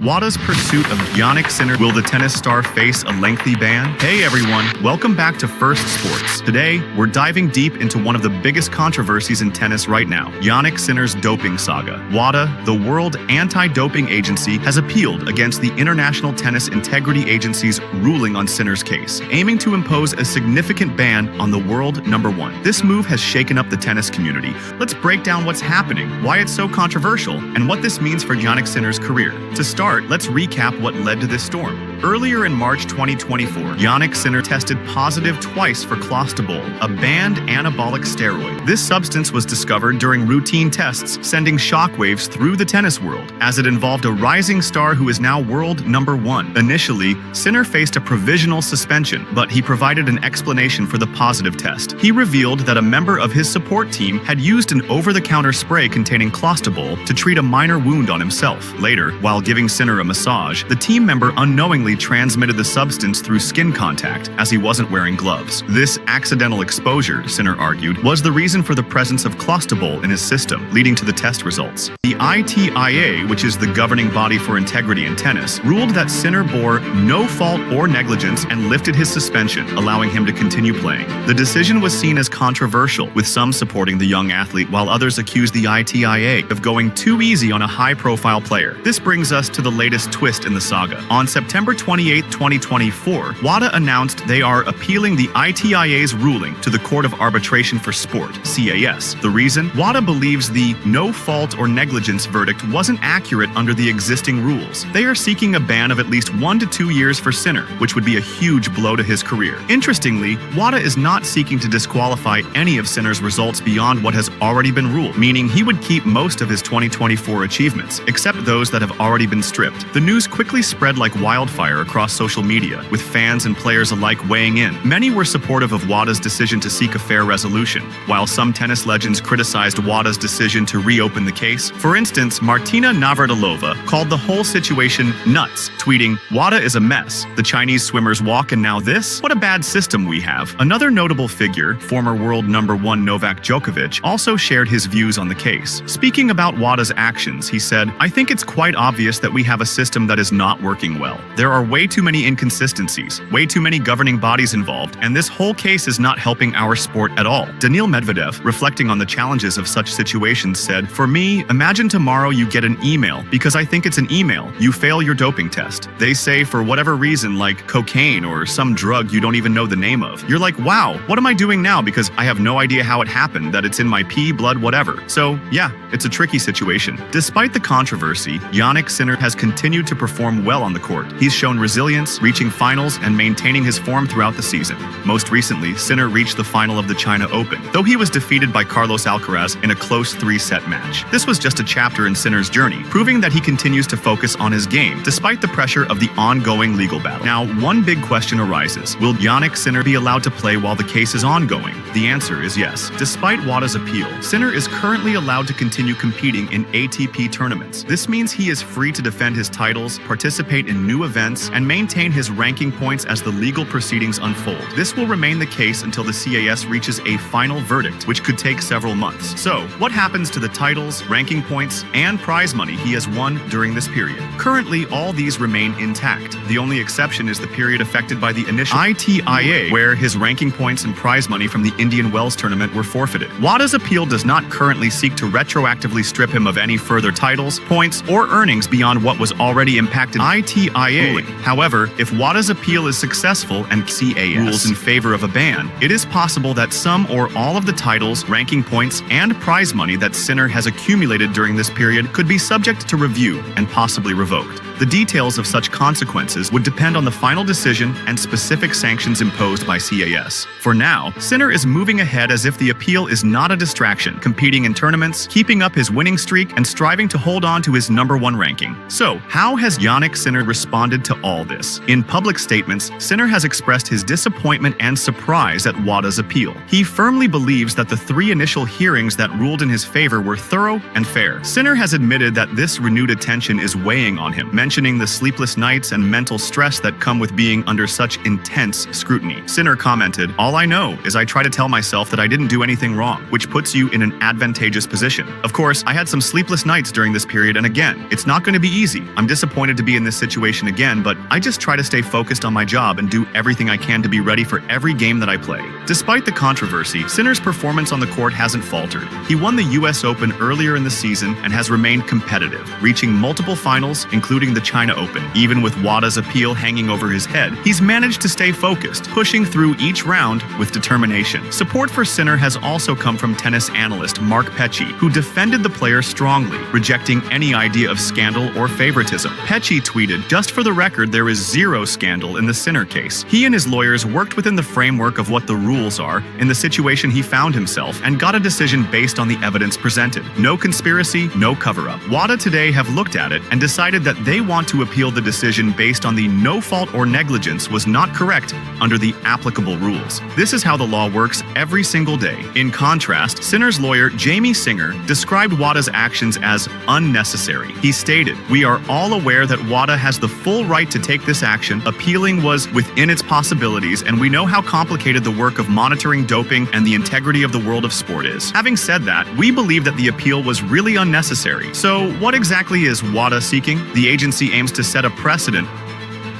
WADA's pursuit of Jannik Sinner. Will the tennis star face a lengthy ban? Hey everyone, welcome back to First Sports. Today, we're diving deep into one of the biggest controversies in tennis right now, Jannik Sinner's doping saga. WADA, the World Anti-Doping Agency, has appealed against the International Tennis Integrity Agency's ruling on Sinner's case, aiming to impose a significant ban on the world number one. This move has shaken up the tennis community. Let's break down what's happening, why it's so controversial, and what this means for Jannik Sinner's career. To start, let's recap what led to this storm. Earlier in March 2024, Jannik Sinner tested positive twice for clostebol, a banned anabolic steroid. This substance was discovered during routine tests, sending shockwaves through the tennis world, as it involved a rising star who is now world number one. Initially, Sinner faced a provisional suspension, but he provided an explanation for the positive test. He revealed that a member of his support team had used an over-the-counter spray containing clostebol to treat a minor wound on himself. Later, while giving Sinner a massage, the team member unknowingly transmitted the substance through skin contact, as he wasn't wearing gloves. This accidental exposure, Sinner argued, was the reason for the presence of clostebol in his system, leading to the test results. The ITIA, which is the governing body for integrity in tennis, ruled that Sinner bore no fault or negligence and lifted his suspension, allowing him to continue playing. The decision was seen as controversial, with some supporting the young athlete while others accused the ITIA of going too easy on a high-profile player. This brings us to the latest twist in the saga. On September 28, 2024, WADA announced they are appealing the ITIA's ruling to the Court of Arbitration for Sport, CAS. The reason? WADA believes the no fault or negligence verdict wasn't accurate under the existing rules. They are seeking a ban of at least 1 to 2 years for Sinner, which would be a huge blow to his career. Interestingly, WADA is not seeking to disqualify any of Sinner's results beyond what has already been ruled, meaning he would keep most of his 2024 achievements, except those that have already been stripped. The news quickly spread like wildfire across social media, with fans and players alike weighing in. Many were supportive of WADA's decision to seek a fair resolution, while some tennis legends criticized WADA's decision to reopen the case. For instance, Martina Navratilova called the whole situation nuts, tweeting, "WADA is a mess. The Chinese swimmers walk and now this? What a bad system we have." Another notable figure, former world number one Novak Djokovic, also shared his views on the case. Speaking about WADA's actions, he said, "I think it's quite obvious that we have a system that is not working well. There are way too many inconsistencies, way too many governing bodies involved, and this whole case is not helping our sport at all." Daniil Medvedev, reflecting on the challenges of such situations, said, "For me, imagine tomorrow you get an email, because I think it's an email, you fail your doping test. They say for whatever reason, like cocaine or some drug you don't even know the name of. You're like, wow, what am I doing now, because I have no idea how it happened, that it's in my pee, blood, whatever." So yeah, it's a tricky situation. Despite the controversy, Jannik Sinner has continued to perform well on the court. He's shown resilience, reaching finals and maintaining his form throughout the season. Most recently, Sinner reached the final of the China Open, though he was defeated by Carlos Alcaraz in a close 3-set match. This was just a chapter in Sinner's journey, proving that he continues to focus on his game, despite the pressure of the ongoing legal battle. Now, one big question arises. Will Jannik Sinner be allowed to play while the case is ongoing? The answer is yes. Despite WADA's appeal, Sinner is currently allowed to continue competing in ATP tournaments. This means he is free to defend his titles, participate in new events, and maintain his ranking points as the legal proceedings unfold. This will remain the case until the CAS reaches a final verdict, which could take several months. So, what happens to the titles, ranking points, and prize money he has won during this period? Currently, all these remain intact. The only exception is the period affected by the initial ITIA, where his ranking points and prize money from the Indian Wells tournament were forfeited. WADA's appeal does not currently seek to retroactively strip him of any further titles, points, or earnings beyond what was already impacted ITIA ruling. However, if WADA's appeal is successful and CAS rules in favor of a ban, it is possible that some or all of the titles, ranking points, and prize money that Sinner has accumulated during this period could be subject to review and possibly revoked. The details of such consequences would depend on the final decision and specific sanctions imposed by CAS. For now, Sinner is moving ahead as if the appeal is not a distraction, competing in tournaments, keeping up his winning streak, and striving to hold on to his number one ranking. So, how has Jannik Sinner responded to all this? In public statements, Sinner has expressed his disappointment and surprise at WADA's appeal. He firmly believes that the 3 initial hearings that ruled in his favor were thorough and fair. Sinner has admitted that this renewed attention is weighing on him, mentioning the sleepless nights and mental stress that come with being under such intense scrutiny. Sinner commented, "All I know is I try to tell myself that I didn't do anything wrong, which puts you in an advantageous position. Of course, I had some sleepless nights during this period, and again, it's not going to be easy. I'm disappointed to be in this situation again, but I just try to stay focused on my job and do everything I can to be ready for every game that I play." Despite the controversy, Sinner's performance on the court hasn't faltered. He won the US Open earlier in the season and has remained competitive, reaching multiple finals, including the China Open. Even with WADA's appeal hanging over his head, he's managed to stay focused, pushing through each round with determination. Support for Sinner has also come from tennis analyst Mark Pecci, who defended the player strongly, rejecting any idea of scandal or favoritism. Pecci tweeted, "Just for the record, there is zero scandal in the Sinner case. He and his lawyers worked within the framework of what the rules are in the situation he found himself and got a decision based on the evidence presented. No conspiracy, no cover-up." WADA today have looked at it and decided that they want to appeal the decision based on the no fault or negligence was not correct under the applicable rules. This is how the law works every single day. In contrast, Sinner's lawyer Jannik Sinners described WADA's actions as unnecessary. He stated, "We are all aware that WADA has the full right to take this action. Appealing was within its possibilities, and we know how complicated the work of monitoring doping and the integrity of the world of sport is. Having said that, we believe that the appeal was really unnecessary." So, what exactly is WADA seeking? The agency aims to set a precedent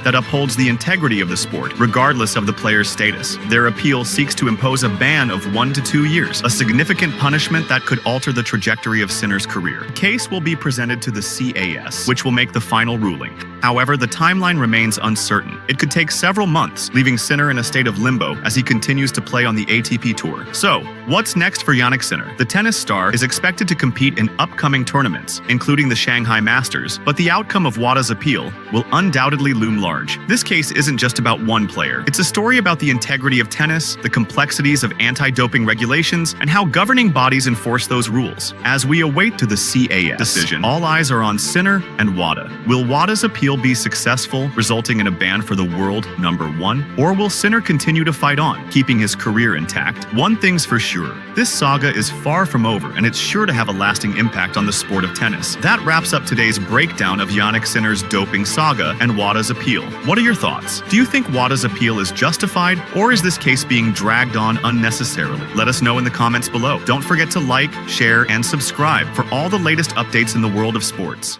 that upholds the integrity of the sport, regardless of the player's status. Their appeal seeks to impose a ban of 1 to 2 years, a significant punishment that could alter the trajectory of Sinner's career. The case will be presented to the CAS, which will make the final ruling. However, the timeline remains uncertain. It could take several months, leaving Sinner in a state of limbo as he continues to play on the ATP Tour. So, what's next for Jannik Sinner? The tennis star is expected to compete in upcoming tournaments, including the Shanghai Masters, but the outcome of WADA's appeal will undoubtedly loom large. This case isn't just about one player. It's a story about the integrity of tennis, the complexities of anti-doping regulations, and how governing bodies enforce those rules. As we await to the CAS decision, all eyes are on Sinner and WADA. Will WADA's appeal be successful, resulting in a ban for the world #1? Or will Sinner continue to fight on, keeping his career intact? One thing's for sure, this saga is far from over, and it's sure to have a lasting impact on the sport of tennis. That wraps up today's breakdown of Jannik Sinner's doping saga and WADA's appeal. What are your thoughts? Do you think WADA's appeal is justified, or is this case being dragged on unnecessarily? Let us know in the comments below. Don't forget to like, share, and subscribe for all the latest updates in the world of sports.